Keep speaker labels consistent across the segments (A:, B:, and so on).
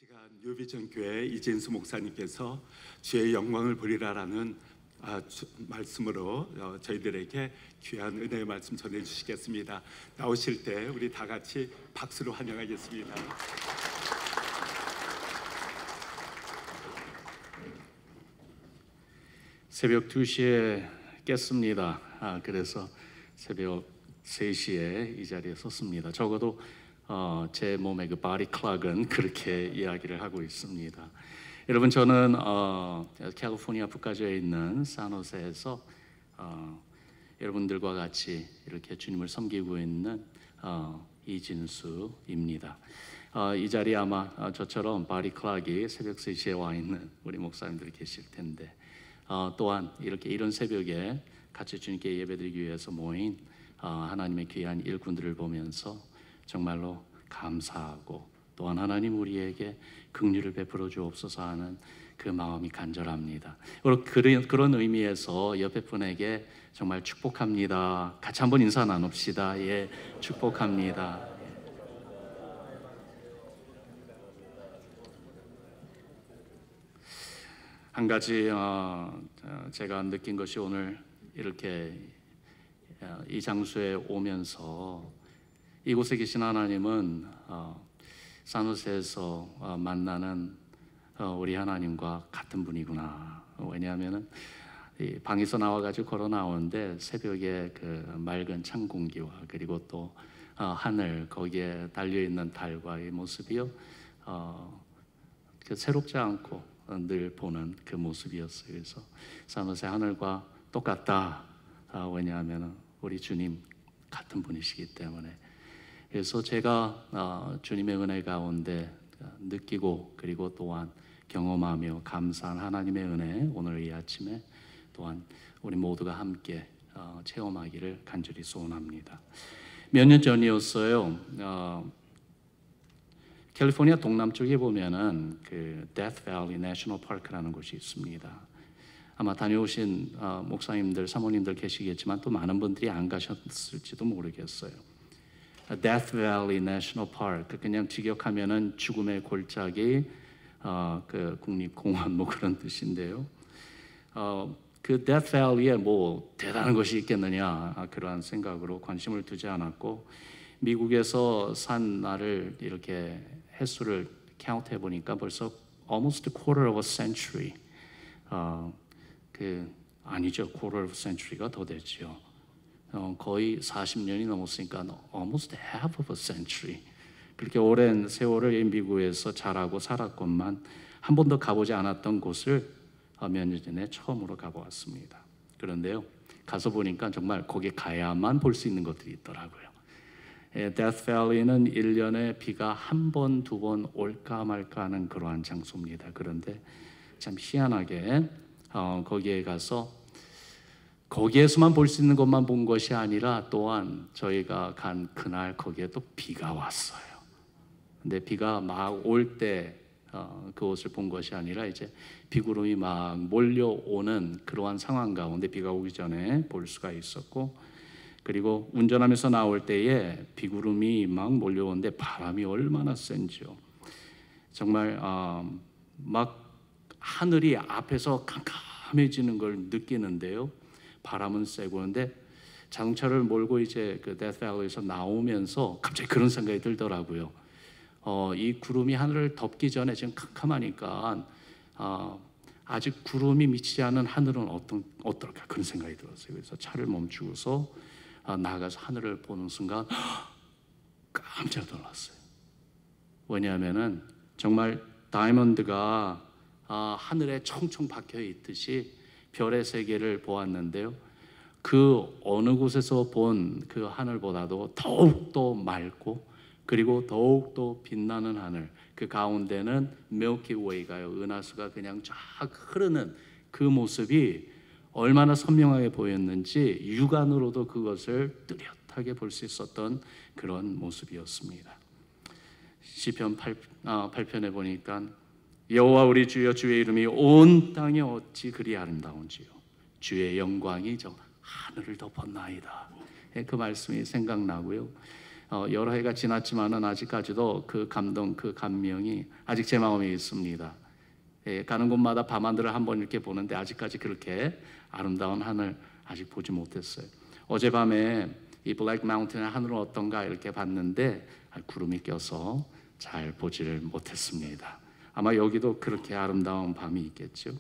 A: 시간 뉴비전 교회 이진수 목사님께서 주의 영광을 보리라라는 말씀으로 저희들에게 귀한 은혜의 말씀 전해주시겠습니다. 나오실 때 우리 다 같이 박수로 환영하겠습니다.
B: 새벽 2시에 깼습니다. 그래서 새벽 3시에 이 자리에 섰습니다. 적어도 제 몸의 그 바디 클락은 그렇게 이야기를 하고 있습니다. 여러분, 저는 캘리포니아 북가주에 있는 산호세에서 여러분들과 같이 이렇게 주님을 섬기고 있는 이진수입니다. 이 자리에 아마 저처럼 바디 클락이 새벽 3시에 와 있는 우리 목사님들이 계실 텐데, 또한 이런 새벽에 같이 주님께 예배드리기 위해서 모인 하나님의 귀한 일꾼들을 보면서 정말로 감사하고, 또한 하나님 우리에게 긍휼을 베풀어 주옵소서 하는 그 마음이 간절합니다. 그런 의미에서 옆에 분에게 정말 축복합니다. 같이 한번 인사 나눕시다. 예, 축복합니다. 한 가지 제가 느낀 것이, 오늘 이렇게 이 장소에 오면서 이곳에 계신 하나님은 산호세에서 만나는 우리 하나님과 같은 분이구나. 왜냐하면 방에서 나와가지고 걸어 나오는데 새벽에 그 맑은 찬 공기와 그리고 또 하늘, 거기에 달려있는 달과 이 모습이요, 새롭지 않고 늘 보는 그 모습이었어요. 그래서 산호세 하늘과 똑같다. 왜냐하면 우리 주님 같은 분이시기 때문에. 그래서 제가 주님의 은혜 가운데 느끼고, 그리고 또한 경험하며 감사한 하나님의 은혜, 오늘 이 아침에 또한 우리 모두가 함께 체험하기를 간절히 소원합니다. 몇 년 전이었어요. 캘리포니아 동남쪽에 보면은 그 데스 밸리 내셔널 파크라는 곳이 있습니다. 아마 다녀오신 목사님들, 사모님들 계시겠지만 또 많은 분들이 안 가셨을지도 모르겠어요. 데스 밸리 내셔널 파크, 그냥 직역하면은 죽음의 골짜기 그 국립공원 뭐 그런 뜻인데요. 그 데스 밸리에 뭐 대단한 것이 있겠느냐, 그러한 생각으로 관심을 두지 않았고, 미국에서 산 날을 이렇게 횟수를 카운트해 보니까 벌써 almost a quarter of a century, 아니죠, quarter of a century가 더 됐죠. 거의 40년이 넘었으니까 almost half of a century. 그렇게 오랜 세월을 미국에서 자라고 살았건만 한 번도 가보지 않았던 곳을 몇 년 전에 처음으로 가보았습니다. 그런데요, 가서 보니까 정말 거기 가야만 볼 수 있는 것들이 있더라고요. 데스 밸리는 1년에 비가 한 번, 두 번 올까 말까 하는 그러한 장소입니다. 그런데 참 희한하게 거기에 가서 거기에서만 볼 수 있는 것만 본 것이 아니라, 또한 저희가 간 그날 거기에 또 비가 왔어요. 근데 비가 막 올 때 그것을 본 것이 아니라, 이제 비구름이 막 몰려오는 그러한 상황 가운데 비가 오기 전에 볼 수가 있었고, 그리고 운전하면서 나올 때에 비구름이 막 몰려오는데 바람이 얼마나 센지요. 정말 막 하늘이 앞에서 캄캄해지는 걸 느끼는데요, 바람은 세고. 그런데 자동차를 몰고 이제 그 데스 밸리에서 나오면서 갑자기 그런 생각이 들더라고요. 이 구름이 하늘을 덮기 전에 지금 캄캄하니까 아직 구름이 미치지 않은 하늘은 어떨까, 그런 생각이 들었어요. 그래서 차를 멈추고서 나가서 하늘을 보는 순간 깜짝 놀랐어요. 왜냐하면은 정말 다이아몬드가 하늘에 총총 박혀 있듯이 별의 세계를 보았는데요, 그 어느 곳에서 본 그 하늘보다도 더욱더 맑고, 그리고 더욱더 빛나는 하늘, 그 가운데는 밀키웨이가요, 은하수가 그냥 쫙 흐르는 그 모습이 얼마나 선명하게 보였는지 육안으로도 그것을 뚜렷하게 볼 수 있었던 그런 모습이었습니다. 시편 8편에 보니까 여호와 우리 주여, 주의 이름이 온 땅에 어찌 그리 아름다운지요, 주의 영광이 저 하늘을 덮었나이다. 그 말씀이 생각나고요. 여러 해가 지났지만은 아직까지도 그 감동, 그 감명이 아직 제 마음에 있습니다. 가는 곳마다 밤하늘을 한번 이렇게 보는데 아직까지 그렇게 아름다운 하늘 아직 보지 못했어요. 어젯밤에 이 블랙 마운틴의 하늘은 어떤가 이렇게 봤는데 구름이 껴서 잘 보지를 못했습니다. 아마 여기도 그렇게 아름다운 밤이 있겠죠.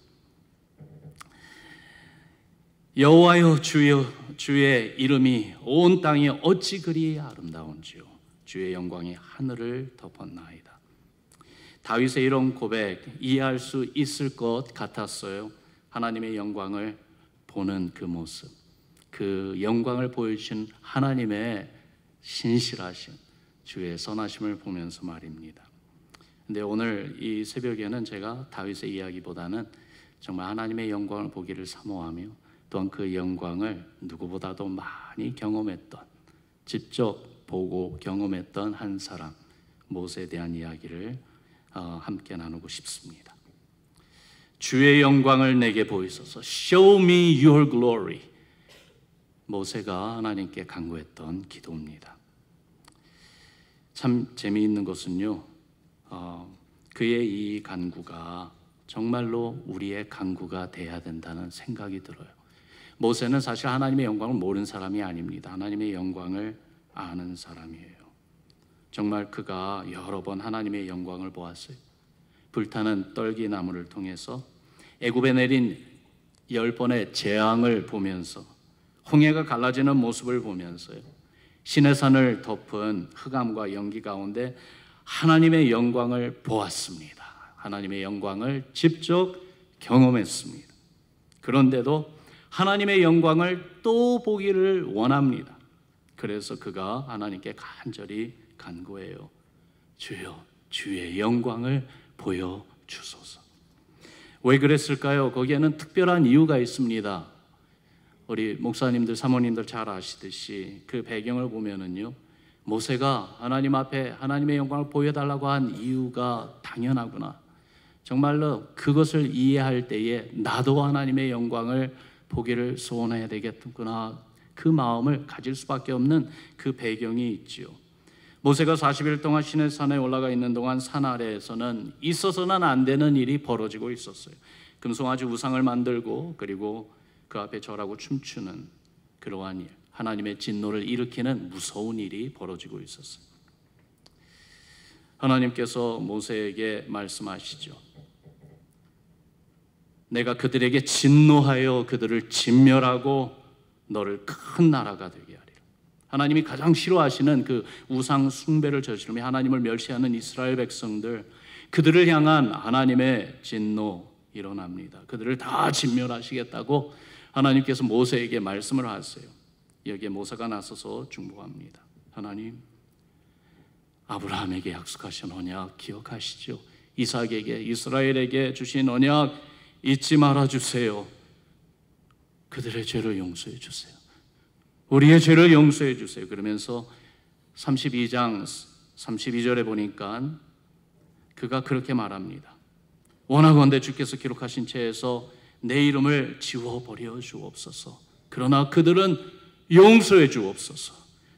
B: 여호와여 주여, 주의 이름이 온 땅이 어찌 그리 아름다운지요. 주의 영광이 하늘을 덮었나이다. 다윗의 이런 고백 이해할 수 있을 것 같았어요. 하나님의 영광을 보는 그 모습, 그 영광을 보여주신 하나님의 신실하신 주의 선하심을 보면서 말입니다. 근데 오늘 이 새벽에는 제가 다윗의 이야기보다는 정말 하나님의 영광을 보기를 사모하며 또한 그 영광을 누구보다도 많이 경험했던, 직접 보고 경험했던 한 사람 모세에 대한 이야기를 함께 나누고 싶습니다. 주의 영광을 내게 보이소서. Show me your glory. 모세가 하나님께 간구했던 기도입니다. 참 재미있는 것은요, 그의 이 간구가 정말로 우리의 간구가 돼야 된다는 생각이 들어요. 모세는 사실 하나님의 영광을 모르는 사람이 아닙니다. 하나님의 영광을 아는 사람이에요. 정말 그가 여러 번 하나님의 영광을 보았어요. 불타는 떨기나무를 통해서 애굽에 내린 10번의 재앙을 보면서 홍해가 갈라지는 모습을 보면서요, 시내산을 덮은 흑암과 연기 가운데 하나님의 영광을 보았습니다. 하나님의 영광을 직접 경험했습니다. 그런데도 하나님의 영광을 또 보기를 원합니다. 그래서 그가 하나님께 간절히 간구해요. 주여, 주의 영광을 보여주소서. 왜 그랬을까요? 거기에는 특별한 이유가 있습니다. 우리 목사님들, 사모님들 잘 아시듯이 그 배경을 보면은요, 모세가 하나님 앞에 하나님의 영광을 보여달라고 한 이유가 당연하구나. 정말로 그것을 이해할 때에 나도 하나님의 영광을 보기를 소원해야 되겠구나. 그 마음을 가질 수밖에 없는 그 배경이 있지요. 모세가 40일 동안 시내산에 올라가 있는 동안 산 아래에서는 있어서는 안 되는 일이 벌어지고 있었어요. 금송아지 우상을 만들고 그리고 그 앞에 절하고 춤추는 그러한 일, 하나님의 진노를 일으키는 무서운 일이 벌어지고 있었어요. 하나님께서 모세에게 말씀하시죠. 내가 그들에게 진노하여 그들을 진멸하고 너를 큰 나라가 되게 하리라. 하나님이 가장 싫어하시는 그 우상 숭배를 저지르며 하나님을 멸시하는 이스라엘 백성들, 그들을 향한 하나님의 진노 일어납니다. 그들을 다 진멸하시겠다고 하나님께서 모세에게 말씀을 하세요. 여기에 모세가 나서서 중보합니다. 하나님, 아브라함에게 약속하신 언약 기억하시죠? 이삭에게, 이스라엘에게 주신 언약 잊지 말아주세요. 그들의 죄를 용서해 주세요. 우리의 죄를 용서해 주세요. 그러면서 32장 32절에 보니까 그가 그렇게 말합니다. 원하건대 주께서 기록하신 채에서 내 이름을 지워버려 주옵소서. 그러나 그들은 용서해 주옵소서.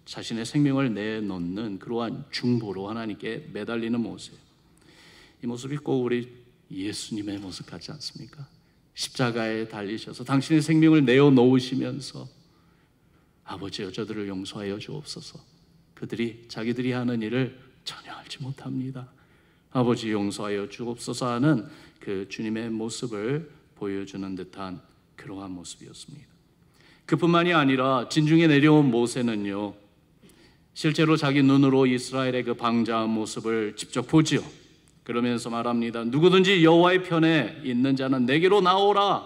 B: 자신의 생명을 내놓는 그러한 중보로 하나님께 매달리는 모습. 이 모습이 꼭 우리 예수님의 모습 같지 않습니까? 십자가에 달리셔서 당신의 생명을 내어놓으시면서 아버지여 저들을 용서하여 주옵소서. 그들이 자기들이 하는 일을 전혀 알지 못합니다. 아버지 용서하여 주옵소서 하는 그 주님의 모습을 보여주는 듯한 그러한 모습이었습니다. 그뿐만이 아니라 진중에 내려온 모세는요, 실제로 자기 눈으로 이스라엘의 그 방자한 모습을 직접 보지요. 그러면서 말합니다. 누구든지 여호와의 편에 있는 자는 내게로 나오라.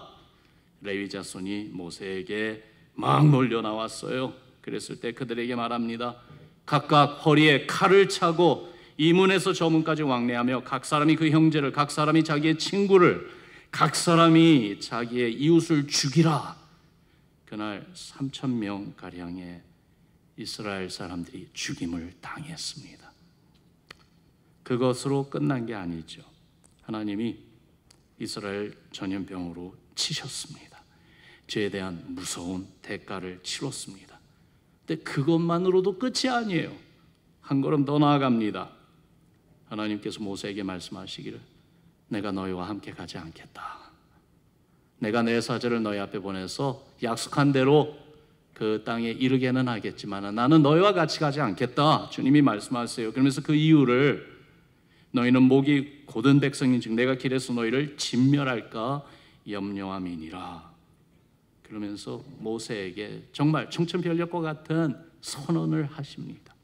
B: 레위 자손이 모세에게 막 몰려 나왔어요. 그랬을 때 그들에게 말합니다. 각각 허리에 칼을 차고 이 문에서 저 문까지 왕래하며 각 사람이 그 형제를, 각 사람이 자기의 친구를, 각 사람이 자기의 이웃을 죽이라. 그날 3,000명 가량의 이스라엘 사람들이 죽임을 당했습니다. 그것으로 끝난 게 아니죠. 하나님이 이스라엘 전염병으로 치셨습니다. 죄에 대한 무서운 대가를 치렀습니다. 근데 그것만으로도 끝이 아니에요. 한 걸음 더 나아갑니다. 하나님께서 모세에게 말씀하시기를 내가 너희와 함께 가지 않겠다. 내가 내 사자를 너희 앞에 보내서 약속한 대로 그 땅에 이르게는 하겠지만 나는 너희와 같이 가지 않겠다. 주님이 말씀하세요. 그러면서 그 이유를 너희는 목이 곧은 백성인즉 내가 길에서 너희를 진멸할까 염려함이니라. 그러면서 모세에게 정말 청천벽력과 같은 선언을 하십니다.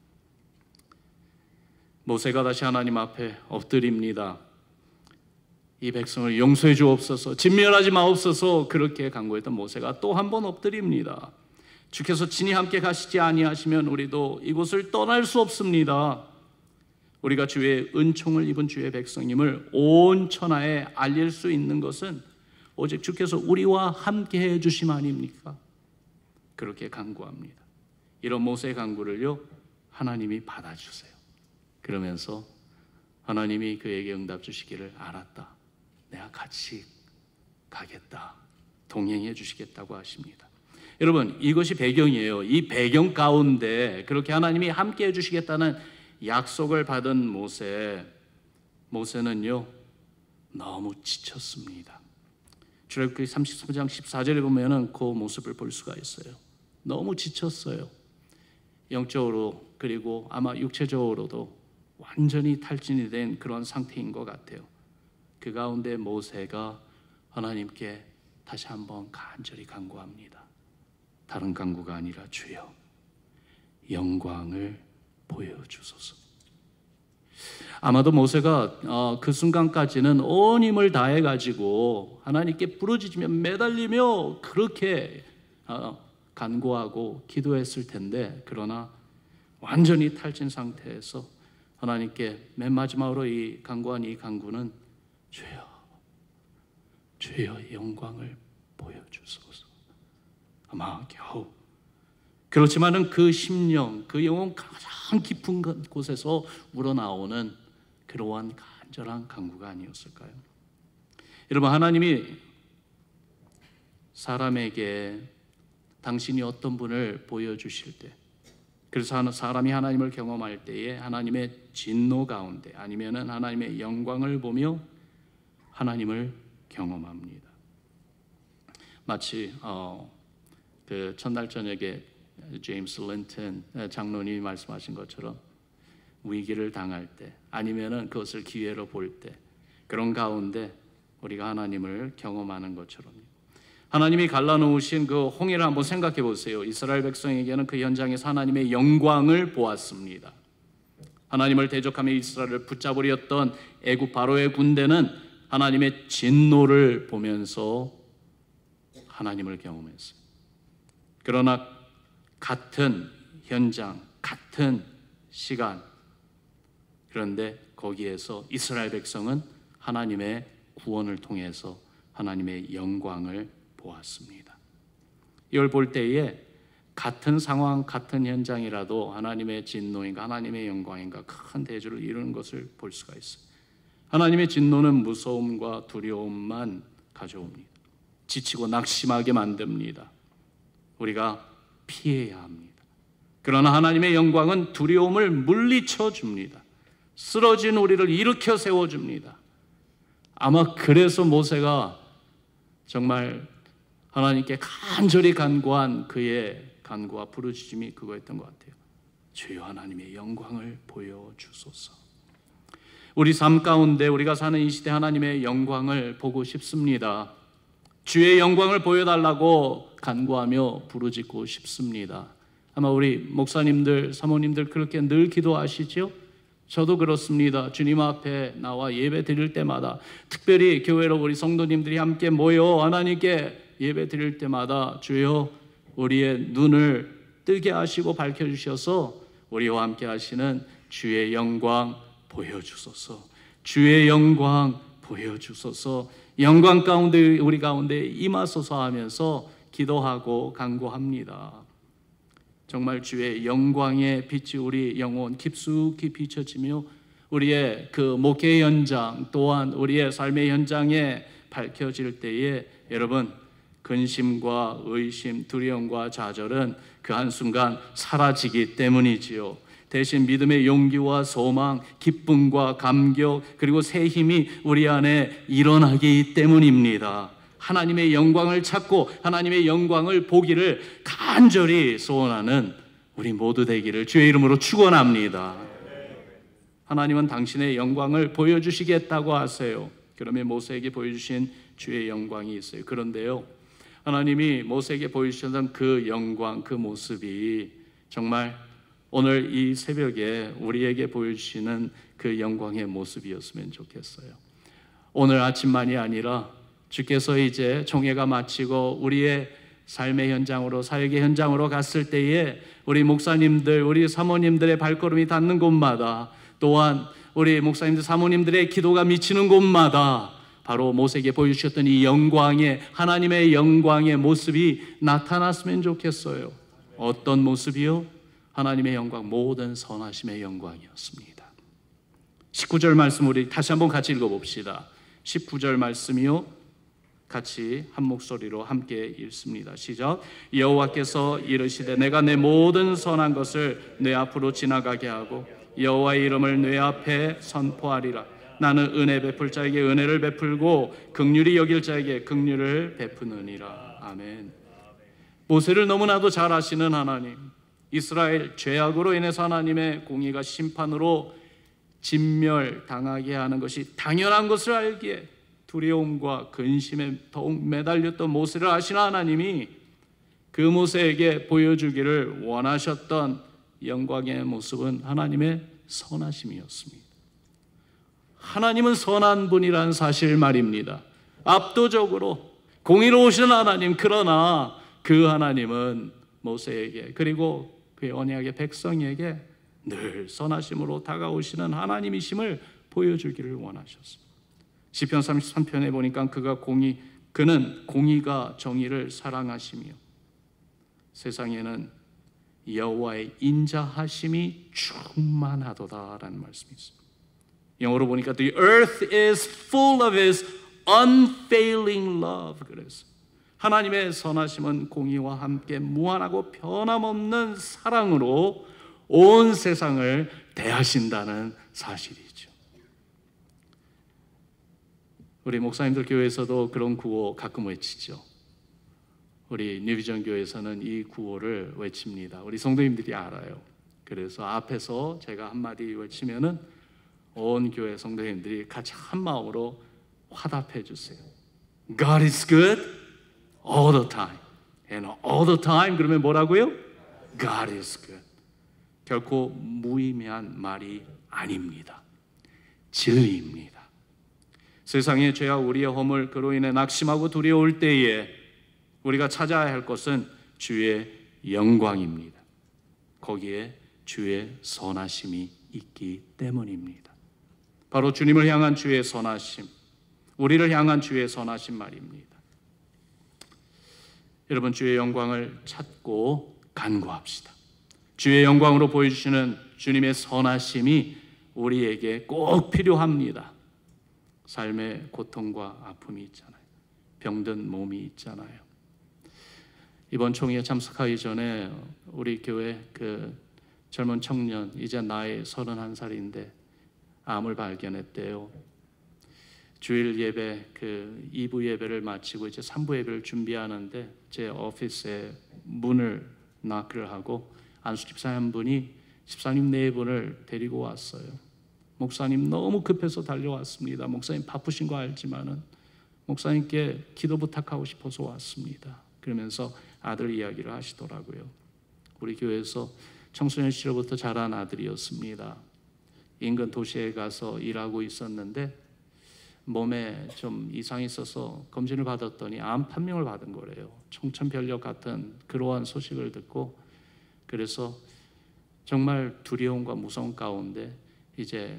B: 모세가 다시 하나님 앞에 엎드립니다. 이 백성을 용서해 주옵소서, 진멸하지 마옵소서 그렇게 간구했던 모세가 또 한 번 엎드립니다. 주께서 친히 함께 가시지 아니하시면 우리도 이곳을 떠날 수 없습니다. 우리가 주의 은총을 입은 주의 백성임을 온 천하에 알릴 수 있는 것은 오직 주께서 우리와 함께 해 주심 아닙니까? 그렇게 간구합니다. 이런 모세의 간구를요 하나님이 받아주세요. 그러면서 하나님이 그에게 응답 주시기를 알았다. 내가 같이 가겠다. 동행해 주시겠다고 하십니다. 여러분 이것이 배경이에요. 이 배경 가운데 그렇게 하나님이 함께 해주시겠다는 약속을 받은 모세는요 너무 지쳤습니다. 출애굽기 33장 14절에 보면은 그 모습을 볼 수가 있어요. 너무 지쳤어요. 영적으로 그리고 아마 육체적으로도 완전히 탈진이 된 그런 상태인 것 같아요. 그 가운데 모세가 하나님께 다시 한번 간절히 간구합니다. 다른 간구가 아니라 주여 영광을 보여주소서. 아마도 모세가 그 순간까지는 온 힘을 다해가지고 하나님께 부르짖으며 매달리며 그렇게 간구하고 기도했을 텐데 그러나 완전히 탈진 상태에서 하나님께 맨 마지막으로 간구한 이 간구는 주여 영광을 보여주소서. 아마 겨우 그렇지만은 그 심령, 그 영혼 가장 깊은 곳에서 우러나오는 그러한 간절한 간구가 아니었을까요? 여러분 하나님이 사람에게 당신이 어떤 분을 보여주실 때 그래서 사람이 하나님을 경험할 때에 하나님의 진노 가운데 아니면은 하나님의 영광을 보며 하나님을 경험합니다. 마치 그 첫날 저녁에 제임스 린턴 장로님이 말씀하신 것처럼 위기를 당할 때 아니면은 그것을 기회로 볼 때 그런 가운데 우리가 하나님을 경험하는 것처럼 하나님이 갈라놓으신 그 홍해를 한번 생각해 보세요. 이스라엘 백성에게는 그 현장에서 하나님의 영광을 보았습니다. 하나님을 대적하며 이스라엘을 붙잡으려던 애굽 바로의 군대는 하나님의 진노를 보면서 하나님을 경험했어요. 그러나 같은 현장, 같은 시간 그런데 거기에서 이스라엘 백성은 하나님의 구원을 통해서 하나님의 영광을 보았습니다. 이걸 볼 때에 같은 상황, 같은 현장이라도 하나님의 진노인가 하나님의 영광인가 큰 대조를 이루는 것을 볼 수가 있어요. 하나님의 진노는 무서움과 두려움만 가져옵니다. 지치고 낙심하게 만듭니다. 우리가 피해야 합니다. 그러나 하나님의 영광은 두려움을 물리쳐 줍니다. 쓰러진 우리를 일으켜 세워줍니다. 아마 그래서 모세가 정말 하나님께 간절히 간구한 그의 간구와 부르짖음이 그거였던 것 같아요. 주여 하나님의 영광을 보여주소서. 우리 삶 가운데 우리가 사는 이 시대 하나님의 영광을 보고 싶습니다. 주의 영광을 보여달라고 간구하며 부르짖고 싶습니다. 아마 우리 목사님들, 사모님들 그렇게 늘 기도하시죠? 저도 그렇습니다. 주님 앞에 나와 예배 드릴 때마다 특별히 교회로 우리 성도님들이 함께 모여 하나님께 예배 드릴 때마다 주여 우리의 눈을 뜨게 하시고 밝혀주셔서 우리와 함께 하시는 주의 영광 보여주소서. 주의 영광 보여주소서. 영광 가운데 우리 가운데 임하소서 하면서 기도하고 간구합니다. 정말 주의 영광의 빛이 우리 영혼 깊숙이 비춰지며 우리의 그 목회 현장 또한 우리의 삶의 현장에 밝혀질 때에 여러분 근심과 의심, 두려움과 좌절은 그 한순간 사라지기 때문이지요. 대신 믿음의 용기와 소망, 기쁨과 감격, 그리고 새 힘이 우리 안에 일어나기 때문입니다. 하나님의 영광을 찾고 하나님의 영광을 보기를 간절히 소원하는 우리 모두 되기를 주의 이름으로 축원합니다. 하나님은 당신의 영광을 보여주시겠다고 하세요. 그러면 모세에게 보여주신 주의 영광이 있어요. 그런데요, 하나님이 모세에게 보여주셨던 그 영광, 그 모습이 정말 오늘 이 새벽에 우리에게 보여주시는 그 영광의 모습이었으면 좋겠어요. 오늘 아침만이 아니라 주께서 이제 총회가 마치고 우리의 삶의 현장으로, 사역의 현장으로 갔을 때에 우리 목사님들, 우리 사모님들의 발걸음이 닿는 곳마다, 또한 우리 목사님들, 사모님들의 기도가 미치는 곳마다 바로 모세에게 보여주셨던 이 영광의, 하나님의 영광의 모습이 나타났으면 좋겠어요. 어떤 모습이요? 하나님의 영광, 모든 선하심의 영광이었습니다. 19절 말씀 우리 다시 한번 같이 읽어봅시다. 19절 말씀이요, 같이 한 목소리로 함께 읽습니다. 시작. 여호와께서 이르시되 내가 내 모든 선한 것을 내 앞으로 지나가게 하고 여호와의 이름을 내 앞에 선포하리라. 나는 은혜 베풀 자에게 은혜를 베풀고 긍휼히 여길 자에게 긍휼을 베푸느니라. 아멘. 모세를 너무나도 잘 아시는 하나님, 이스라엘 죄악으로 인해서 하나님의 공의가 심판으로 진멸당하게 하는 것이 당연한 것을 알기에 두려움과 근심에 더욱 매달렸던 모세를 아시는 하나님이 그 모세에게 보여주기를 원하셨던 영광의 모습은 하나님의 선하심이었습니다. 하나님은 선한 분이라는 사실 말입니다. 압도적으로 공의로우신 하나님, 그러나 그 하나님은 모세에게, 그리고 그의 언약의 백성에게 늘 선하심으로 다가오시는 하나님이심을 보여주기를 원하셨습니다. 시편 33편에 보니까 그는 공의가 정의를 사랑하시며 세상에는 여호와의 인자하심이 충만하도다라는 말씀이 있습니다. 영어로 보니까 The earth is full of His unfailing love. 그래서 하나님의 선하심은 공의와 함께 무한하고 변함없는 사랑으로 온 세상을 대하신다는 사실이죠. 우리 목사님들 교회에서도 그런 구호 가끔 외치죠. 우리 뉴비전 교회에서는 이 구호를 외칩니다. 우리 성도님들이 알아요. 그래서 앞에서 제가 한마디 외치면은 온 교회 성도님들이 같이 한 마음으로 화답해 주세요. God is good all the time. And all the time 그러면 뭐라고요? God is good. 결코 무의미한 말이 아닙니다. 진리입니다. 세상의 죄와 우리의 허물, 그로 인해 낙심하고 두려울 때에 우리가 찾아야 할 것은 주의 영광입니다. 거기에 주의 선하심이 있기 때문입니다. 바로 주님을 향한 주의 선하심, 우리를 향한 주의 선하심 말입니다. 여러분, 주의 영광을 찾고 간구합시다. 주의 영광으로 보여주시는 주님의 선하심이 우리에게 꼭 필요합니다. 삶의 고통과 아픔이 있잖아요. 병든 몸이 있잖아요. 이번 총회에 참석하기 전에 우리 교회 그 젊은 청년, 이제 나이 31살인데 암을 발견했대요. 주일 예배 그 2부 예배를 마치고 이제 3부 예배를 준비하는데 제 오피스에 문을 knock를 하고 안수 집사님 한 분이 집사님 네 분을 데리고 왔어요. 목사님 너무 급해서 달려왔습니다. 목사님 바쁘신 거 알지만은 목사님께 기도 부탁하고 싶어서 왔습니다. 그러면서 아들 이야기를 하시더라고요. 우리 교회에서 청소년 시절부터 자란 아들이었습니다. 인근 도시에 가서 일하고 있었는데 몸에 좀 이상이 있어서 검진을 받았더니 암 판명을 받은 거래요. 청천벽력 같은 그러한 소식을 듣고 그래서 정말 두려움과 무서움 가운데 이제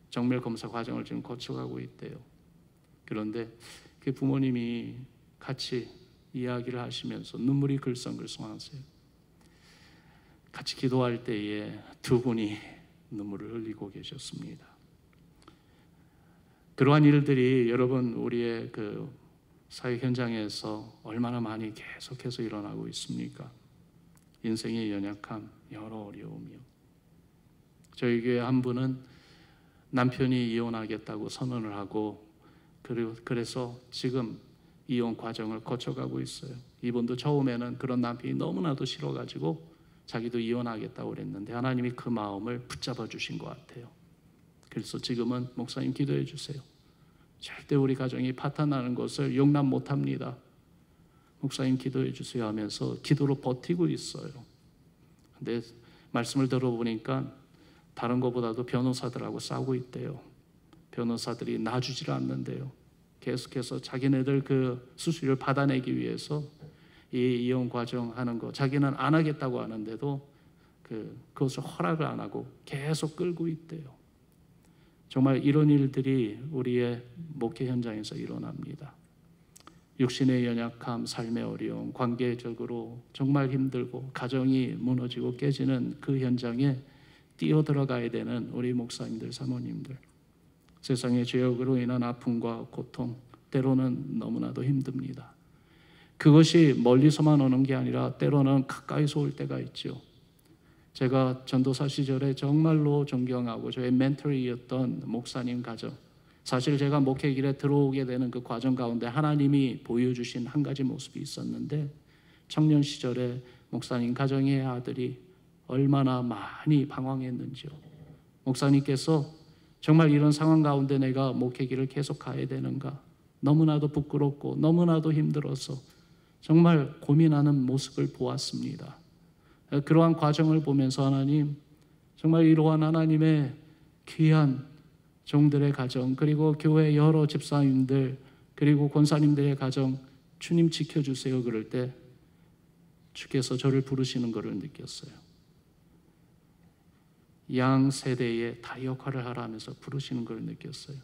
B: 정밀 검사 과정을 지금 거쳐가고 있대요. 그런데 그 부모님이 같이 이야기를 하시면서 눈물이 글썽글썽하세요. 같이 기도할 때에 두 분이 눈물을 흘리고 계셨습니다. 그러한 일들이 여러분 우리의 그 사회 현장에서 얼마나 많이 계속해서 일어나고 있습니까? 인생의 연약함, 여러 어려움이요. 저희 교회 한 분은 남편이 이혼하겠다고 선언을 하고 그래서 지금 이혼 과정을 거쳐가고 있어요. 이분도 처음에는 그런 남편이 너무나도 싫어가지고 자기도 이혼하겠다고 그랬는데 하나님이 그 마음을 붙잡아 주신 것 같아요. 그래서 지금은 목사님 기도해 주세요. 절대 우리 가정이 파탄나는 것을 용납 못합니다. 목사님 기도해 주세요 하면서 기도로 버티고 있어요. 근데 말씀을 들어보니까 다른 것보다도 변호사들하고 싸우고 있대요. 변호사들이 놔주질 않는데요. 계속해서 자기네들 그 수수료를 받아내기 위해서 이 이혼 과정 하는 거 자기는 안 하겠다고 하는데도 그것을 허락을 안 하고 계속 끌고 있대요. 정말 이런 일들이 우리의 목회 현장에서 일어납니다. 육신의 연약함, 삶의 어려움, 관계적으로 정말 힘들고 가정이 무너지고 깨지는 그 현장에 뛰어들어가야 되는 우리 목사님들, 사모님들, 세상의 죄악으로 인한 아픔과 고통, 때로는 너무나도 힘듭니다. 그것이 멀리서만 오는 게 아니라 때로는 가까이서 올 때가 있죠. 제가 전도사 시절에 정말로 존경하고 저의 멘토리였던 목사님 가정, 사실 제가 목회 길에 들어오게 되는 그 과정 가운데 하나님이 보여주신 한 가지 모습이 있었는데, 청년 시절에 목사님 가정의 아들이 얼마나 많이 방황했는지요. 목사님께서 정말 이런 상황 가운데 내가 목회 길을 계속 가야 되는가, 너무나도 부끄럽고 너무나도 힘들어서 정말 고민하는 모습을 보았습니다. 그러한 과정을 보면서 하나님, 정말 이러한 하나님의 귀한 종들의 가정, 그리고 교회 여러 집사님들, 그리고 권사님들의 가정 주님 지켜주세요 그럴 때 주께서 저를 부르시는 것을 느꼈어요. 양 세대에 다 역할을 하라면서 부르시는 걸 느꼈어요.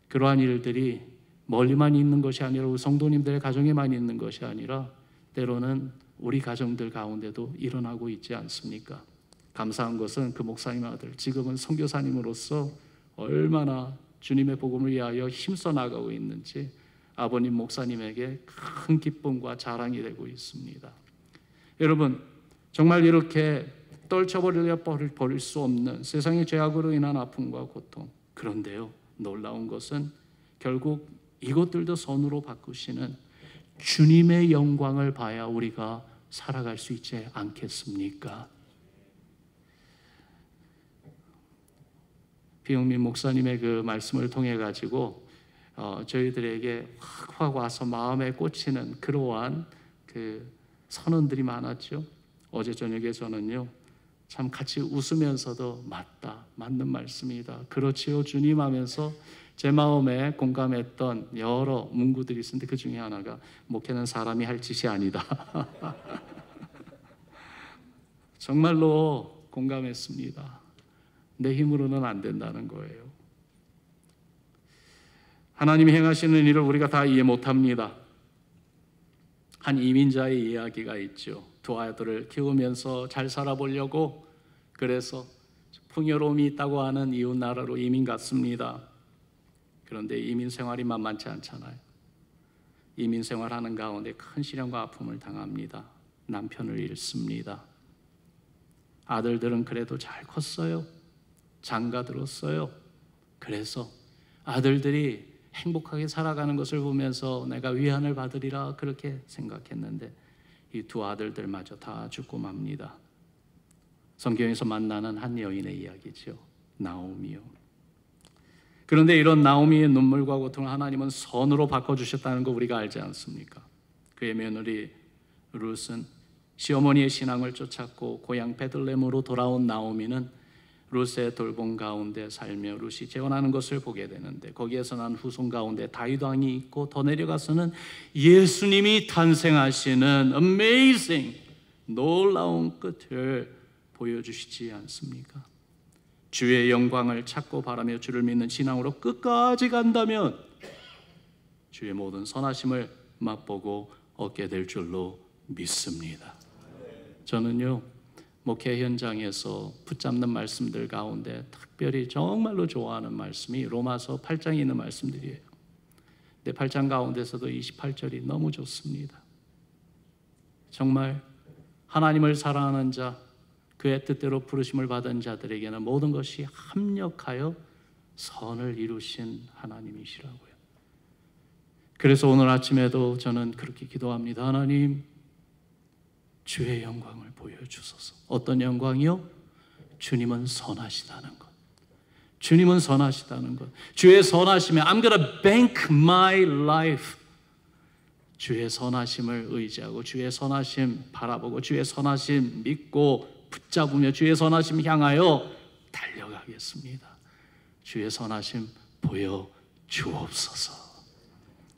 B: 그러한 일들이 멀리만 있는 것이 아니라 우리 성도님들의 가정에만 있는 것이 아니라 때로는 우리 가정들 가운데도 일어나고 있지 않습니까? 감사한 것은 그 목사님 아들, 지금은 선교사님으로서 얼마나 주님의 복음을 위하여 힘써 나가고 있는지 아버님 목사님에게 큰 기쁨과 자랑이 되고 있습니다. 여러분, 정말 이렇게 떨쳐버릴 수 없는 세상의 죄악으로 인한 아픔과 고통, 그런데요, 놀라운 것은 결국 이것들도 선으로 바꾸시는 주님의 영광을 봐야 우리가 살아갈 수 있지 않겠습니까? 비영민 목사님의 그 말씀을 통해 가지고 저희들에게 확 와서 마음에 꽂히는 그러한 그 선언들이 많았죠. 어제 저녁에 저는요, 참 같이 웃으면서도 맞는 말씀이다, 그렇지요 주님 하면서 제 마음에 공감했던 여러 문구들이 있었는데 그 중에 하나가 목회는 사람이 할 짓이 아니다. 정말로 공감했습니다. 내 힘으로는 안 된다는 거예요. 하나님이 행하시는 일을 우리가 다 이해 못합니다. 한 이민자의 이야기가 있죠. 두 아들을 키우면서 잘 살아보려고 그래서 풍요로움이 있다고 하는 이웃 나라로 이민 갔습니다. 그런데 이민 생활이 만만치 않잖아요. 이민 생활하는 가운데 큰 시련과 아픔을 당합니다. 남편을 잃습니다. 아들들은 그래도 잘 컸어요. 장가 들었어요. 그래서 아들들이 행복하게 살아가는 것을 보면서 내가 위안을 받으리라 그렇게 생각했는데 이 두 아들들마저 다 죽고 맙니다. 성경에서 만나는 한 여인의 이야기죠. 나오미요. 그런데 이런 나오미의 눈물과 고통을 하나님은 선으로 바꿔주셨다는 거 우리가 알지 않습니까? 그의 며느리 룻은 시어머니의 신앙을 쫓았고 고향 베들레헴으로 돌아온 나오미는 룻의 돌봄 가운데 살며 룻이 재혼하는 것을 보게 되는데, 거기에서 난 후손 가운데 다윗 왕이 있고 더 내려가서는 예수님이 탄생하시는 amazing 놀라운 끝을 보여주시지 않습니까? 주의 영광을 찾고 바라며 주를 믿는 신앙으로 끝까지 간다면 주의 모든 선하심을 맛보고 얻게 될 줄로 믿습니다. 저는요, 목회 현장에서 붙잡는 말씀들 가운데 특별히 정말로 좋아하는 말씀이 로마서 8장에 있는 말씀들이에요. 근데 8장 가운데서도 28절이 너무 좋습니다. 정말 하나님을 사랑하는 자, 그의 뜻대로 부르심을 받은 자들에게는 모든 것이 합력하여 선을 이루신 하나님이시라고요. 그래서 오늘 아침에도 저는 그렇게 기도합니다. 하나님, 주의 영광을 보여주소서. 어떤 영광이요? 주님은 선하시다는 것. 주님은 선하시다는 것. 주의 선하심에 I'm gonna bank my life. 주의 선하심을 의지하고 주의 선하심 바라보고 주의 선하심 믿고 붙잡으며 주의 선하심 향하여 달려가겠습니다. 주의 선하심 보여주옵소서.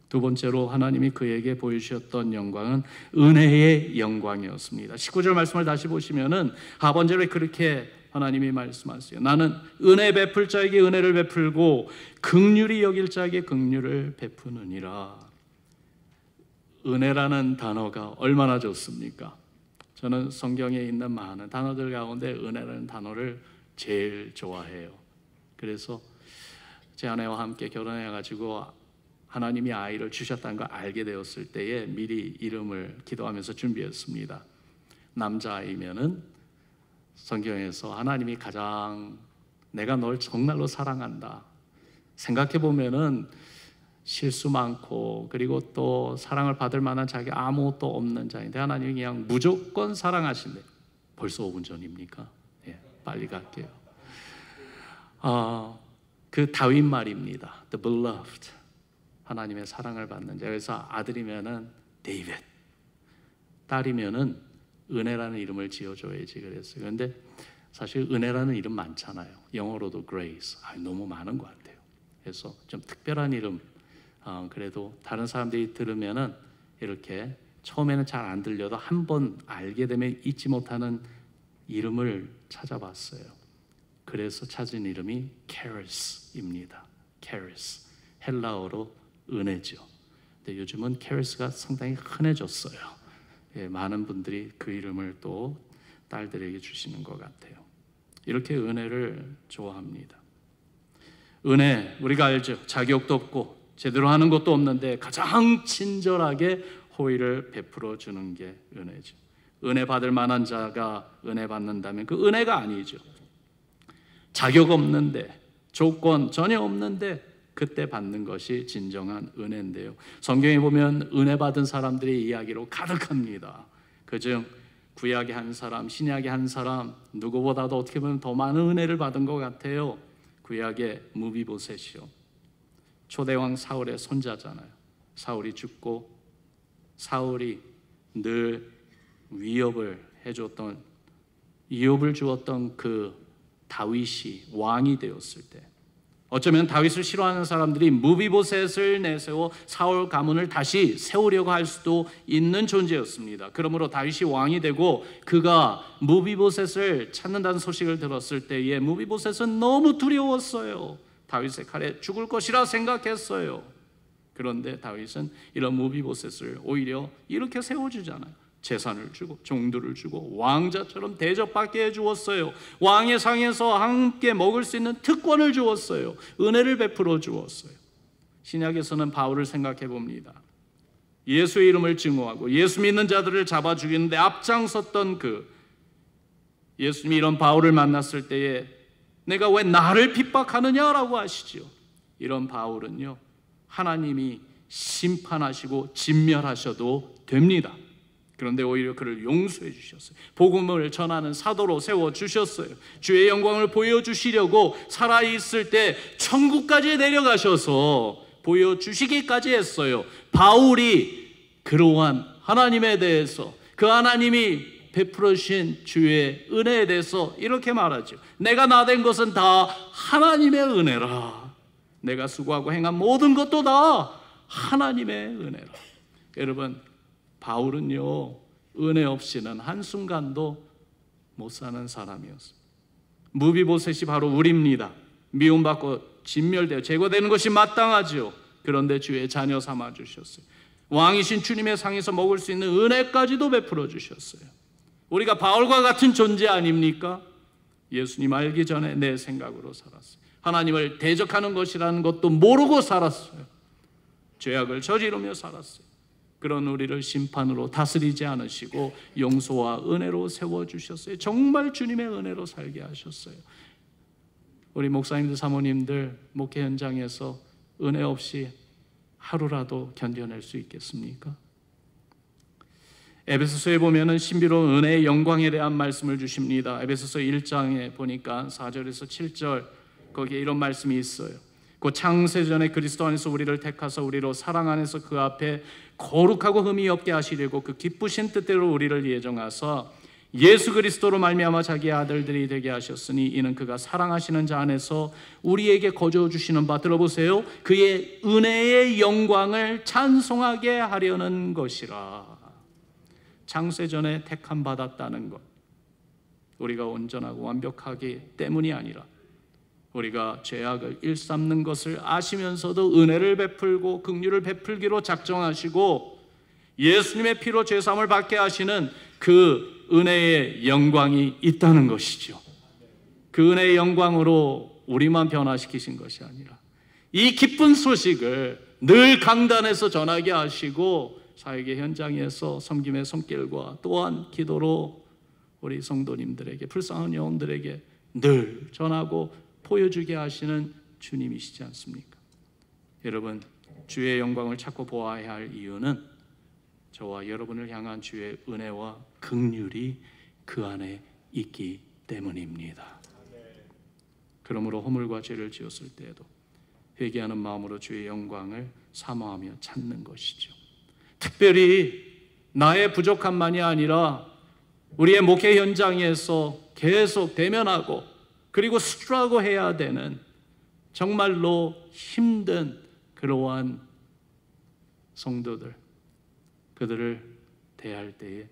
B: 두 번째로 하나님이 그에게 보여주셨던 영광은 은혜의 영광이었습니다. 19절 말씀을 다시 보시면은 하반절에 그렇게 하나님이 말씀하세요. 나는 은혜 베풀 자에게 은혜를 베풀고 긍휼히 여길 자에게 긍휼을 베푸느니라. 은혜라는 단어가 얼마나 좋습니까? 저는 성경에 있는 많은 단어들 가운데 은혜라는 단어를 제일 좋아해요. 그래서 제 아내와 함께 결혼해가지고 하나님이 아이를 주셨다는 걸 알게 되었을 때에 미리 이름을 기도하면서 준비했습니다. 남자아이면은 성경에서 하나님이 가장 내가 널 정말로 사랑한다. 생각해 보면은 실수 많고 그리고 또 사랑을 받을 만한 자기 아무것도 없는 자인데 하나님이 그냥 무조건 사랑하신대. 벌써 5분 전입니까? 예, 빨리 갈게요. 그 다윗 말입니다. The beloved. 하나님의 사랑을 받는 자. 그래서 아들이면은 데이빗, 딸이면은 은혜라는 이름을 지어줘야지 그랬어요. 그런데 사실 은혜라는 이름 많잖아요. 영어로도 grace. 너무 많은 것 같아요. 그래서 좀 특별한 이름. 그래도 다른 사람들이 들으면은 이렇게 처음에는 잘 안 들려도 한 번 알게 되면 잊지 못하는 이름을 찾아봤어요. 그래서 찾은 이름이 charis입니다. charis. 헬라어로 은혜죠. 근데 요즘은 charis가 상당히 흔해졌어요. 예, 많은 분들이 그 이름을 또 딸들에게 주시는 것 같아요. 이렇게 은혜를 좋아합니다. 은혜, 우리가 알죠. 자격도 없고 제대로 하는 것도 없는데 가장 친절하게 호의를 베풀어 주는 게 은혜죠. 은혜 받을 만한 자가 은혜 받는다면 그 은혜가 아니죠. 자격 없는데 조건 전혀 없는데 그때 받는 것이 진정한 은혜인데요. 성경에 보면 은혜 받은 사람들의 이야기로 가득합니다. 그중 구약의 한 사람, 신약의 한 사람, 누구보다도 어떻게 보면 더 많은 은혜를 받은 것 같아요. 구약의 무비보셋이요. 초대왕 사울의 손자잖아요. 사울이 죽고 사울이 늘 위협을 해줬던, 위협을 주었던 그 다윗이 왕이 되었을 때 어쩌면 다윗을 싫어하는 사람들이 무비보셋을 내세워 사울 가문을 다시 세우려고 할 수도 있는 존재였습니다. 그러므로 다윗이 왕이 되고 그가 무비보셋을 찾는다는 소식을 들었을 때에 무비보셋은 너무 두려웠어요. 다윗의 칼에 죽을 것이라 생각했어요. 그런데 다윗은 이런 무비보셋을 오히려 이렇게 세워주잖아요. 재산을 주고 종들을 주고 왕자처럼 대접받게 해주었어요. 왕의 상에서 함께 먹을 수 있는 특권을 주었어요. 은혜를 베풀어 주었어요. 신약에서는 바울을 생각해 봅니다. 예수의 이름을 증오하고 예수 믿는 자들을 잡아 죽이는데 앞장섰던 그 예수님이 이런 바울을 만났을 때에 내가 왜 나를 핍박하느냐라고 하시죠. 이런 바울은요, 하나님이 심판하시고 진멸하셔도 됩니다. 그런데 오히려 그를 용서해 주셨어요. 복음을 전하는 사도로 세워주셨어요. 주의 영광을 보여주시려고 살아있을 때 천국까지 내려가셔서 보여주시기까지 했어요. 바울이 그러한 하나님에 대해서, 그 하나님이 베풀어 주신 주의 은혜에 대해서 이렇게 말하죠. 내가 나된 것은 다 하나님의 은혜라. 내가 수고하고 행한 모든 것도 다 하나님의 은혜라. 여러분, 바울은요, 은혜 없이는 한순간도 못 사는 사람이었습니다. 무비보셋이 바로 우리입니다. 미움받고 진멸되어 제거되는 것이 마땅하죠. 그런데 주의 자녀 삼아 주셨어요. 왕이신 주님의 상에서 먹을 수 있는 은혜까지도 베풀어 주셨어요. 우리가 바울과 같은 존재 아닙니까? 예수님 알기 전에 내 생각으로 살았어요. 하나님을 대적하는 것이라는 것도 모르고 살았어요. 죄악을 저지르며 살았어요. 그런 우리를 심판으로 다스리지 않으시고 용서와 은혜로 세워주셨어요. 정말 주님의 은혜로 살게 하셨어요. 우리 목사님들, 사모님들 목회 현장에서 은혜 없이 하루라도 견뎌낼 수 있겠습니까? 에베소서에 보면은 신비로운 은혜의 영광에 대한 말씀을 주십니다. 에베소서 1장에 보니까 4절에서 7절 거기에 이런 말씀이 있어요. 그 창세전에 그리스도 안에서 우리를 택하사 우리로 사랑 안에서 그 앞에 거룩하고 흠이 없게 하시려고 그 기쁘신 뜻대로 우리를 예정하사 예수 그리스도로 말미암아 자기의 아들들이 되게 하셨으니 이는 그가 사랑하시는 자 안에서 우리에게 거저 주시는 바, 들어보세요, 그의 은혜의 영광을 찬송하게 하려는 것이라. 창세전에 택함 받았다는 것, 우리가 온전하고 완벽하기 때문이 아니라 우리가 죄악을 일삼는 것을 아시면서도 은혜를 베풀고 긍휼을 베풀기로 작정하시고 예수님의 피로 죄사함을 받게 하시는 그 은혜의 영광이 있다는 것이죠. 그 은혜의 영광으로 우리만 변화시키신 것이 아니라 이 기쁜 소식을 늘 강단에서 전하게 하시고 사역의 현장에서 섬김의 손길과 또한 기도로 우리 성도님들에게, 불쌍한 영혼들에게 늘 전하고 보여주게 하시는 주님이시지 않습니까? 여러분, 주의 영광을 찾고 보아야 할 이유는 저와 여러분을 향한 주의 은혜와 긍휼이 그 안에 있기 때문입니다. 그러므로 허물과 죄를 지었을 때에도 회개하는 마음으로 주의 영광을 사모하며 찾는 것이죠. 특별히 나의 부족함만이 아니라 우리의 목회 현장에서 계속 대면하고 그리고 스트러글해야 되는 정말로 힘든 그러한 성도들, 그들을 대할 때에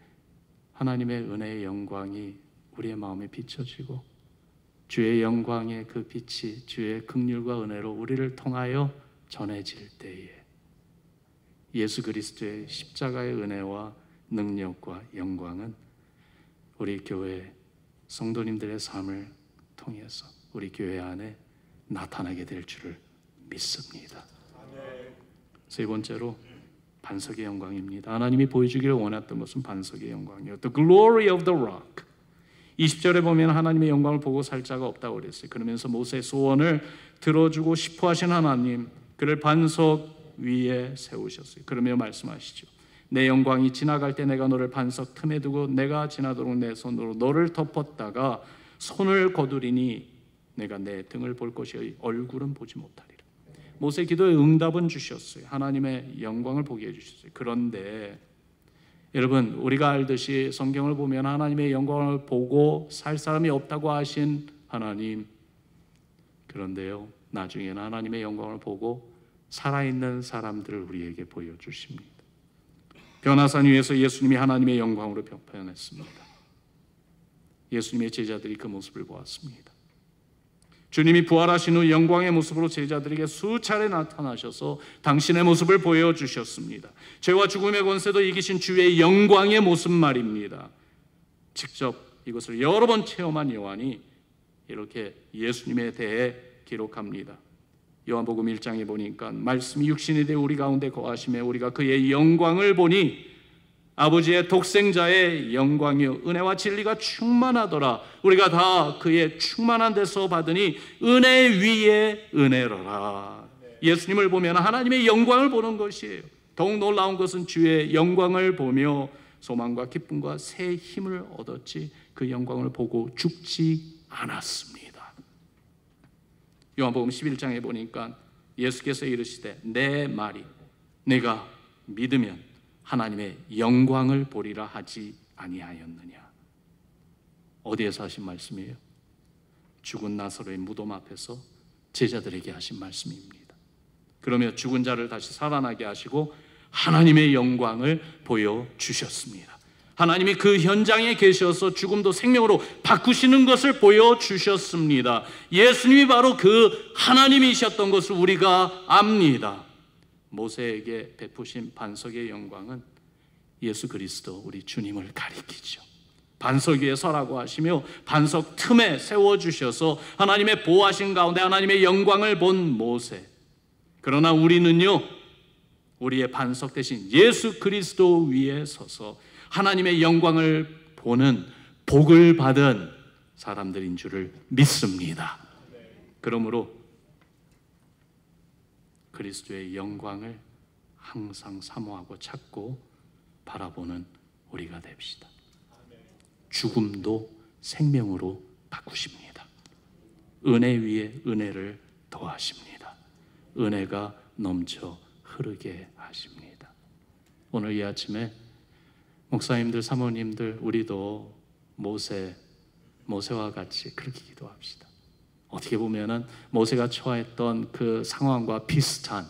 B: 하나님의 은혜의 영광이 우리의 마음에 비춰지고 주의 영광의 그 빛이 주의 긍휼과 은혜로 우리를 통하여 전해질 때에 예수 그리스도의 십자가의 은혜와 능력과 영광은 우리 교회 성도님들의 삶을 통해서 우리 교회 안에 나타나게 될 줄을 믿습니다. 세 번째로 반석의 영광입니다. 하나님이 보여주기를 원했던 것은 반석의 영광이에요. The glory of the rock. 20절에 보면 하나님의 영광을 보고 살 자가 없다고 그랬어요. 그러면서 모세의 소원을 들어주고 싶어 하신 하나님, 그를 반석 위에 세우셨어요. 그러며 말씀하시죠. 내 영광이 지나갈 때 내가 너를 반석 틈에 두고 내가 지나도록 내 손으로 너를 덮었다가 손을 거두리니 내가 내 등을 볼 것이 얼굴은 보지 못하리라. 모세의 기도에 응답은 주셨어요. 하나님의 영광을 보게 해주셨어요. 그런데 여러분, 우리가 알듯이 성경을 보면 하나님의 영광을 보고 살 사람이 없다고 하신 하나님, 그런데요, 나중에는 하나님의 영광을 보고 살아있는 사람들을 우리에게 보여주십니다. 변화산 위에서 예수님이 하나님의 영광으로 표현했습니다. 예수님의 제자들이 그 모습을 보았습니다. 주님이 부활하신 후 영광의 모습으로 제자들에게 수차례 나타나셔서 당신의 모습을 보여주셨습니다. 죄와 죽음의 권세도 이기신 주의 영광의 모습 말입니다. 직접 이것을 여러 번 체험한 요한이 이렇게 예수님에 대해 기록합니다. 요한복음 1장에 보니까 말씀이 육신이 되어 우리 가운데 거하심에 우리가 그의 영광을 보니 아버지의 독생자의 영광이요 은혜와 진리가 충만하더라. 우리가 다 그의 충만한 데서 받으니 은혜 위에 은혜로라. 예수님을 보면 하나님의 영광을 보는 것이에요. 더욱 놀라운 것은 주의 영광을 보며 소망과 기쁨과 새 힘을 얻었지 그 영광을 보고 죽지 않았습니다. 요한복음 11장에 보니까 예수께서 이르시되 내 말이 내가 믿으면 하나님의 영광을 보리라 하지 아니하였느냐. 어디에서 하신 말씀이에요? 죽은 나사로의 무덤 앞에서 제자들에게 하신 말씀입니다. 그러며 죽은 자를 다시 살아나게 하시고 하나님의 영광을 보여주셨습니다. 하나님이 그 현장에 계셔서 죽음도 생명으로 바꾸시는 것을 보여주셨습니다. 예수님이 바로 그 하나님이셨던 것을 우리가 압니다. 모세에게 베푸신 반석의 영광은 예수 그리스도 우리 주님을 가리키죠. 반석 위에 서라고 하시며 반석 틈에 세워주셔서 하나님의 보호하신 가운데 하나님의 영광을 본 모세. 그러나 우리는요, 우리의 반석 대신 예수 그리스도 위에 서서 하나님의 영광을 보는 복을 받은 사람들인 줄을 믿습니다. 그러므로 그리스도의 영광을 항상 사모하고 찾고 바라보는 우리가 됩시다. 죽음도 생명으로 바꾸십니다. 은혜 위에 은혜를 더하십니다. 은혜가 넘쳐 흐르게 하십니다. 오늘 이 아침에 목사님들, 사모님들, 우리도 모세와 같이 그렇게 기도합시다. 어떻게 보면은 모세가 처했던 그 상황과 비슷한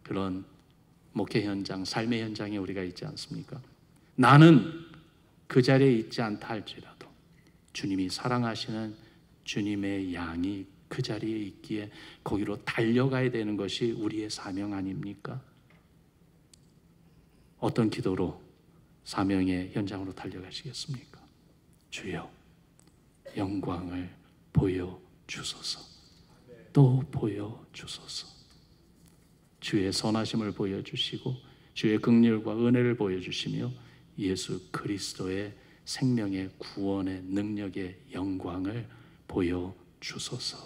B: 그런 목회 현장, 삶의 현장에 우리가 있지 않습니까? 나는 그 자리에 있지 않다 할지라도 주님이 사랑하시는 주님의 양이 그 자리에 있기에 거기로 달려가야 되는 것이 우리의 사명 아닙니까? 어떤 기도로 사명의 현장으로 달려가시겠습니까? 주여, 영광을 보여주소서. 또 보여주소서. 주의 선하심을 보여주시고 주의 긍휼과 은혜를 보여주시며 예수 그리스도의 생명의 구원의 능력의 영광을 보여주소서.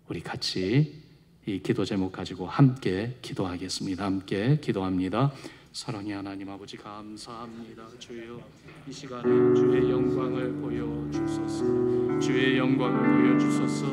B: 우리 같이 이 기도 제목 가지고 함께 기도하겠습니다. 함께 기도합니다. 사랑의 하나님 아버지, 감사합니다. 주여, 이 시간에 주의 영광을 보여주소서. 주의 영광을 보여주소서.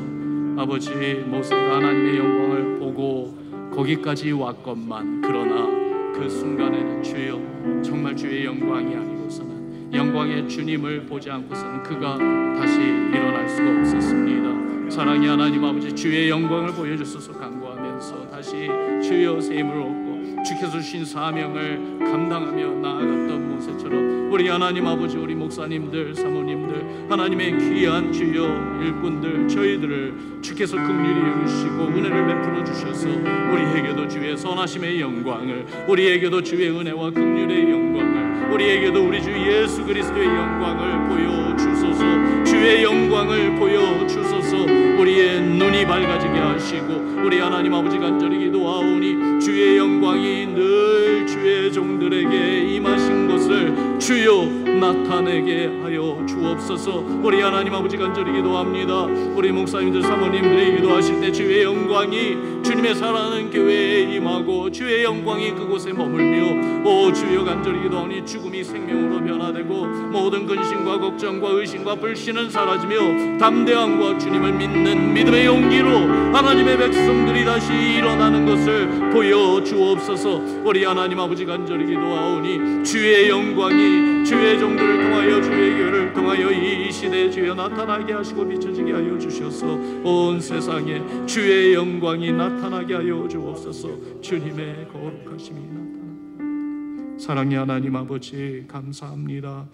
B: 아버지, 모세가 하나님의 영광을 보고 거기까지 왔건만, 그러나 그 순간에는 주여, 정말 주의 영광이 아니고서는, 영광의 주님을 보지 않고서는 그가 다시 일어날 수가 없었습니다. 사랑의 하나님 아버지, 주의 영광을 보여주소서 간구하면서 다시 주여 세임을 얻고 주께서 주신 사명을 감당하며 나아갔던 모세처럼 우리 하나님 아버지, 우리 목사님들, 사모님들, 하나님의 귀한 주여 일꾼들, 저희들을 주께서 긍휼히 여기시고 은혜를 베풀어 주셔서 우리에게도 주의 선하심의 영광을, 우리에게도 주의 은혜와 긍휼의 영광을, 우리에게도 우리 주 예수 그리스도의 영광을 보여주소서. 주의 영광을 보여주소서. 우리의 눈이 밝아지게 하시고 우리 하나님 아버지 간절히 기도하오니 주의 영광이 늘 주의 종들에게 임하신 것을 주여 나타내게 하여 주옵소서. 우리 하나님 아버지 간절히 기도합니다. 우리 목사님들, 사모님들이 기도하실 때 주의 영광이 주님의 사랑하는 교회에 임하고 주의 영광이 그곳에 머물며, 오 주여 간절히 기도하니 죽음이 생명으로 변화되고 모든 근심과 걱정과 의심과 불신은 사라지며 담대함과 주님을 믿는 믿음의 용기로 하나님의 백성들이 다시 일어나는 것을 보여주옵소서. 우리 하나님 아버지 간절히 기도하오니 주의 영광이 주의 종들을 통하여 주의 교회를 통하여 이 시대에 주여 나타나게 하시고 비춰지게 하여 주셔서 온 세상에 주의 영광이 나타나게 하여 주옵소서. 주님의 거룩하심이 나타나. 사랑의 하나님 아버지, 감사합니다.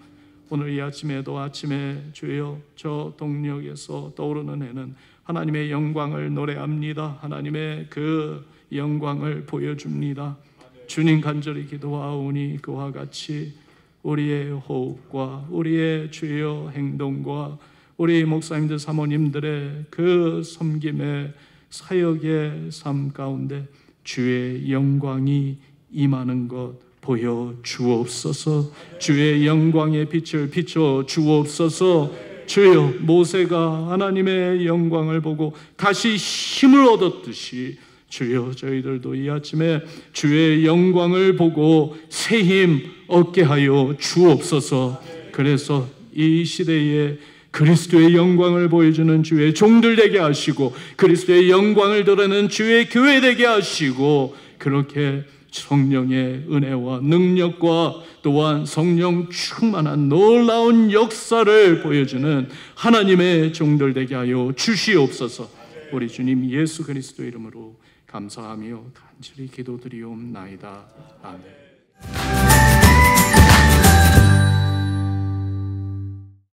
B: 오늘 이 아침에도 주여 저 동력에서 떠오르는 해는 하나님의 영광을 노래합니다. 하나님의 그 영광을 보여줍니다. 주님 간절히 기도하오니 그와 같이 우리의 호흡과 우리의 주여 행동과 우리 목사님들, 사모님들의 그 섬김의 사역의 삶 가운데 주의 영광이 임하는 것 보여주옵소서. 주의 영광의 빛을 비춰 주옵소서. 주여, 모세가 하나님의 영광을 보고 다시 힘을 얻었듯이 주여 저희들도 이 아침에 주의 영광을 보고 새 힘 얻게 하여 주옵소서. 그래서 이 시대에 그리스도의 영광을 보여주는 주의 종들 되게 하시고 그리스도의 영광을 드러내는 주의 교회 되게 하시고, 그렇게 성령의 은혜와 능력과 또한 성령 충만한 놀라운 역사를 보여주는 하나님의 종들 되게 하여 주시옵소서. 우리 주님 예수 그리스도 이름으로 감사하며 간절히 기도드리옵나이다. 아멘.